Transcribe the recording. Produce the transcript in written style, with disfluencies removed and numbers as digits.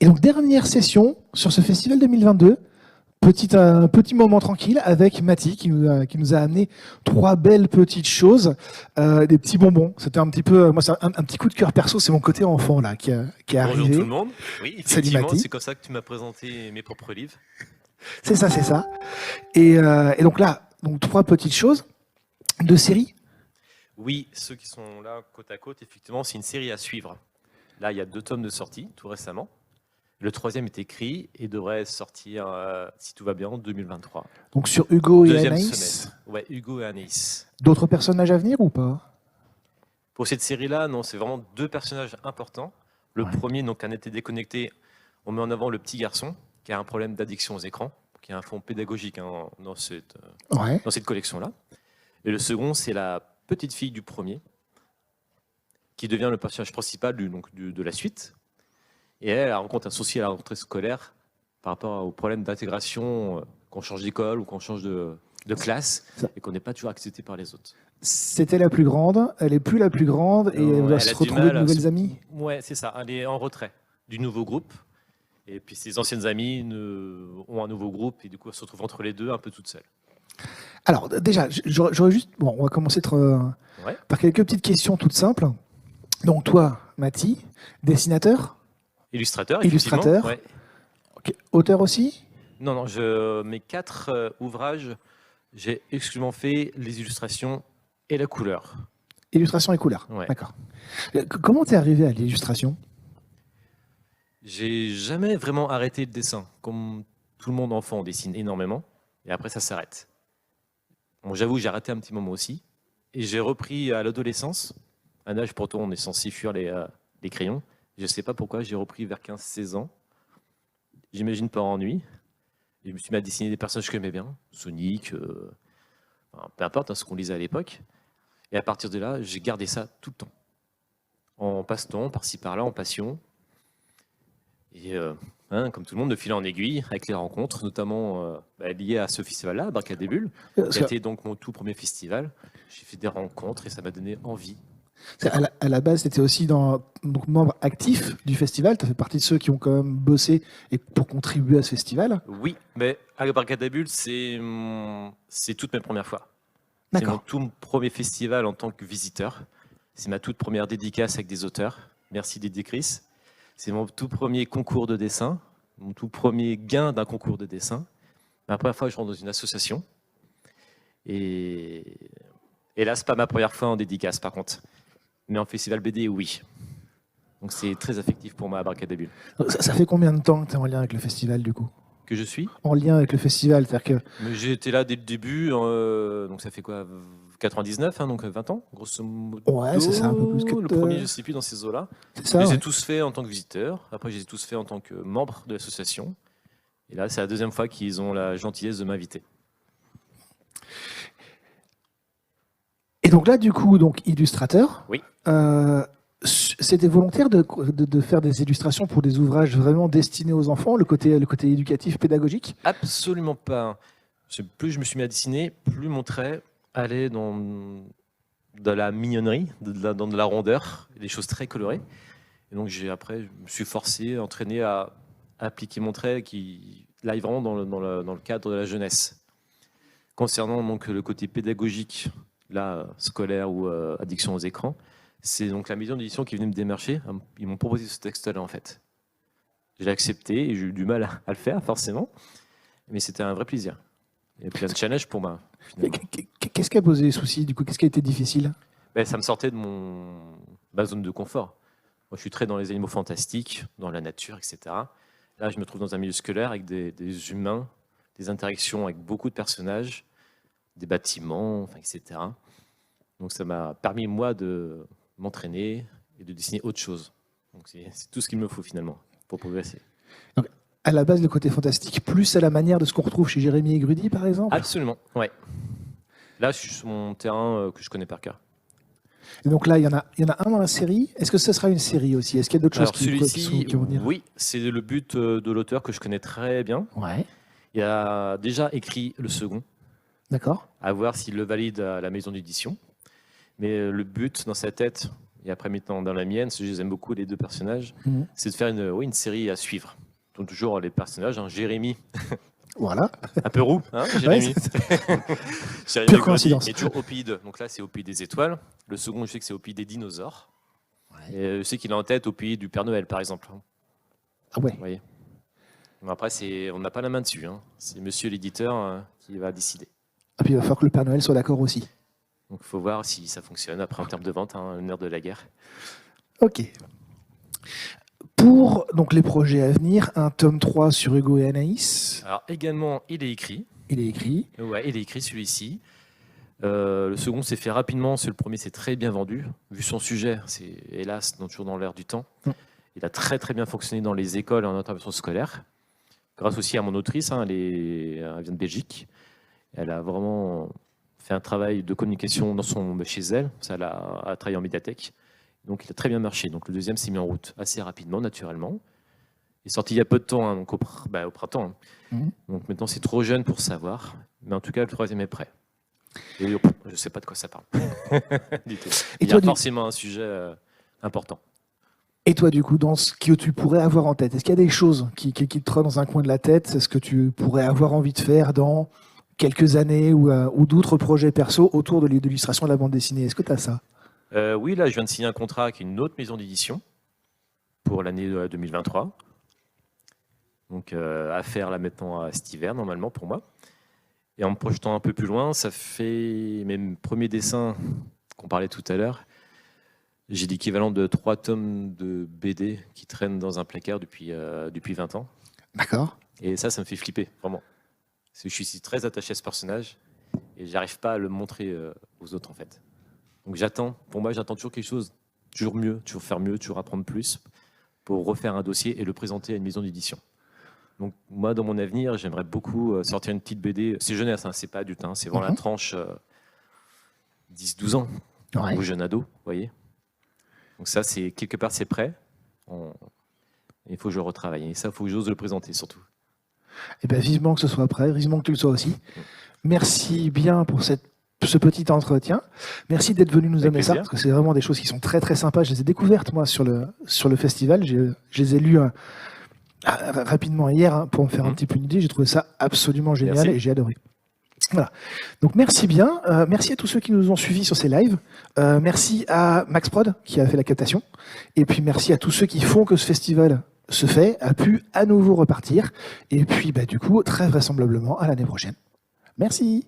Et donc, dernière session sur ce festival 2022. Petit moment tranquille avec Mathie qui nous a amené 3 belles petites choses, des petits bonbons. C'était un petit peu, moi, c'est un petit coup de cœur perso, c'est mon côté enfant là qui est Bonjour arrivé. tout le monde. Oui, Salut effectivement, Mathie. c'est comme ça que tu m'as présenté mes propres livres. C'est ça, c'est ça. Et donc là, donc 3 petites choses de série. Oui, ceux qui sont là côte à côte, effectivement, c'est une série à suivre. Là, il y a 2 tomes de sortie, tout récemment. Le 3e est écrit et devrait sortir, si tout va bien, en 2023. Donc sur Hugo et Deuxième Anaïs. semestre. Ouais, Hugo et Anaïs. D'autres personnages à venir ou pas? Pour cette série-là, non, c'est vraiment 2 personnages importants. Le Ouais. premier, donc un été déconnecté, on met en avant le petit garçon qui a un problème d'addiction aux écrans, qui a un fond pédagogique dans Ouais. cette collection-là. Et le second, c'est la petite fille du premier, qui devient le personnage principal de la suite. Et elle rencontre un souci à la rentrée scolaire par rapport au problème d'intégration, qu'on change d'école ou qu'on change de classe, Ça. et qu'on n'est pas toujours accepté par les autres. C'était la plus grande, elle est plus la plus grande et elle va Elle se a du retrouver mal de à nouvelles amies. Ouais, c'est ça, elle est en retrait du nouveau groupe. Et puis ses anciennes amies ont un nouveau groupe, et du coup elle se retrouve entre les deux, un peu toute seule. Alors déjà, j'aurais juste, bon, on va commencer Ouais. par quelques petites questions toutes simples. Donc toi, Mathie, dessinateur, Illustrateur, Illustrateur. effectivement. Ouais. ok, auteur aussi. Non, mes 4 ouvrages, j'ai exclusivement fait les illustrations et la couleur. Illustration et couleur. Ouais. D'accord. Comment t'es arrivé à l'illustration? J'ai jamais vraiment arrêté le dessin. Comme tout le monde enfant, on dessine énormément, et après ça s'arrête. Bon, j'avoue, j'ai arrêté un petit moment aussi, et j'ai repris à l'adolescence, un âge pourtant on est censé fuir les crayons. Je sais pas pourquoi, j'ai repris vers 15-16 ans. J'imagine par ennui. Et je me suis mis à dessiner des personnages que j'aimais bien, Sonic, enfin, peu importe ce qu'on lisait à l'époque. Et à partir de là, j'ai gardé ça tout le temps. En passe-temps, par-ci par-là, en passion. Et comme tout le monde, de fil en aiguille, avec les rencontres, notamment liées à ce festival-là, à Barcadébule, qui a été donc mon tout premier festival. J'ai fait des rencontres et ça m'a donné envie. À la base, tu étais aussi donc, membre actif du festival. Tu as fait partie de ceux qui ont quand même bossé pour contribuer à ce festival. Oui, mais à Barcadébule, c'est toutes mes premières fois. C'est mon tout premier festival en tant que visiteur. C'est ma toute première dédicace avec des auteurs. Merci Didier Chris. C'est mon tout premier concours de dessin, mon tout premier gain d'un concours de dessin. La première fois que je rentre dans une association. Et là, c'est pas ma première fois en dédicace, par contre. Mais en festival BD, oui. Donc c'est très affectif pour moi à Barcadébule. Ça fait combien de temps que tu es en lien avec le festival, du coup? Que je suis En lien avec le festival, c'est-à-dire que... Mais j'ai été là dès le début, donc ça fait quoi, 99, donc 20 ans, grosso modo. Ouais, c'est ça, un peu plus que... Le premier, je ne sais plus, dans ces eaux-là. C'est ça, Je les ai ouais. tous faits en tant que visiteur. Après, je les ai tous faits en tant que membre de l'association. Et là, c'est la deuxième fois qu'ils ont la gentillesse de m'inviter. Et donc là, du coup, donc illustrateur. Oui. C'était volontaire de faire des illustrations pour des ouvrages vraiment destinés aux enfants, le côté éducatif, pédagogique? Absolument pas. Plus je me suis mis à dessiner, plus mon trait allait dans de la mignonnerie, dans de la rondeur, des choses très colorées. Et donc après, je me suis forcé, entraîné à appliquer mon trait qui aille vraiment dans le cadre de la jeunesse. Concernant donc le côté pédagogique, là, scolaire ou addiction aux écrans, c'est donc la maison d'édition qui venait me démarcher. Ils m'ont proposé ce texte-là, en fait. J'ai accepté et j'ai eu du mal à le faire, forcément. Mais c'était un vrai plaisir. Et puis un challenge pour moi. Qu'est-ce qui a posé les soucis, du coup? Qu'est-ce qui a été difficile? Ça me sortait de ma zone de confort. Moi, je suis très dans les animaux fantastiques, dans la nature, etc. Là, je me trouve dans un milieu scolaire avec des humains, des interactions avec beaucoup de personnages, des bâtiments, etc. Donc ça m'a permis, moi, de m'entraîner et de dessiner autre chose. Donc c'est tout ce qu'il me faut finalement pour progresser. Donc, à la base, le côté fantastique, plus à la manière de ce qu'on retrouve chez Jérémy Egrudi, par exemple? Absolument, ouais. Là, je suis sur mon terrain que je connais par cœur. Et donc là, il y en a un dans la série. Est-ce que ce sera une série aussi? Est-ce qu'il y a d'autres choses qui vont venir? Oui, c'est le but de l'auteur que je connais très bien. Ouais. Il a déjà écrit le second. D'accord. À voir s'il le valide à la maison d'édition. Mais le but, dans sa tête, il Et après, maintenant, dans la mienne, je les aime beaucoup, les deux personnages, c'est de faire une série à suivre. Donc, toujours les personnages, hein, Jérémy, Voilà. un peu roux, hein, Jérémy. Jérémy Pure coïncidence. est toujours au pays de. Donc là, c'est au pays des étoiles. Le second, je sais que c'est au pays des dinosaures. Et je sais qu'il est en tête au pays du Père Noël, par exemple. Ah ouais. Vous voyez. Mais après, on n'a pas la main dessus. Hein. C'est monsieur l'éditeur qui va décider. Et puis il va falloir que le Père Noël soit d'accord aussi. Donc il faut voir si ça fonctionne après en termes de vente, hein, une heure de la guerre. Ok. Pour donc, les projets à venir, un tome 3 sur Hugo et Anaïs. Alors également, il est écrit. Il est écrit. Ouais, il est écrit celui-ci. Le second s'est fait rapidement, le premier s'est très bien vendu. Vu son sujet, c'est hélas toujours dans l'air du temps. Il a très très bien fonctionné dans les écoles en intervention scolaire. Grâce aussi à mon autrice, hein, elle vient de Belgique. Elle a vraiment fait un travail de communication chez elle. Elle a travaillé en médiathèque. Donc il a très bien marché. Donc le deuxième s'est mis en route assez rapidement, naturellement. Il est sorti il y a peu de temps, hein, donc au printemps. Hein. Donc maintenant c'est trop jeune pour savoir. Mais en tout cas, le troisième est prêt. Et je ne sais pas de quoi ça parle. Du tout. Il y a forcément un sujet important. Et toi, du coup, dans ce que tu pourrais avoir en tête, est-ce qu'il y a des choses qui te trottent dans un coin de la tête? C'est ce que tu pourrais avoir envie de faire dans quelques années ou d'autres projets perso autour de l'illustration de la bande dessinée? Est-ce que tu as ça? Oui, là, je viens de signer un contrat avec une autre maison d'édition pour l'année 2023. Donc, à faire là maintenant à cet hiver, normalement, pour moi. Et en me projetant un peu plus loin, ça fait mes premiers dessins qu'on parlait tout à l'heure. J'ai l'équivalent de 3 tomes de BD qui traînent dans un placard depuis 20 ans. D'accord. Et ça me fait flipper, vraiment. Parce que je suis très attaché à ce personnage et j'arrive pas à le montrer aux autres, en fait. Donc j'attends toujours quelque chose, toujours mieux, toujours faire mieux, toujours apprendre plus pour refaire un dossier et le présenter à une maison d'édition. Donc moi, dans mon avenir, j'aimerais beaucoup sortir une petite BD. C'est jeunesse, hein, c'est pas adulte, hein, c'est vraiment la tranche 10-12 ans, ou jeune ado, vous voyez. Donc ça, quelque part, c'est prêt. Il faut que je le retravaille. Et ça, il faut que j'ose le présenter, surtout. Eh bien, vivement que ce soit prêt, vivement que tu le sois aussi. Merci bien pour ce petit entretien. Merci d'être venu nous amener ça, parce que c'est vraiment des choses qui sont très, très sympas. Je les ai découvertes, moi, sur le festival. Je les ai lues rapidement hier pour me faire un petit peu une idée. J'ai trouvé ça absolument génial et j'ai adoré. Voilà. Donc merci bien. Merci à tous ceux qui nous ont suivis sur ces lives. Merci à Max Prod qui a fait la captation. Et puis merci à tous ceux qui font que ce festival a pu à nouveau repartir. Et puis du coup, très vraisemblablement, à l'année prochaine. Merci.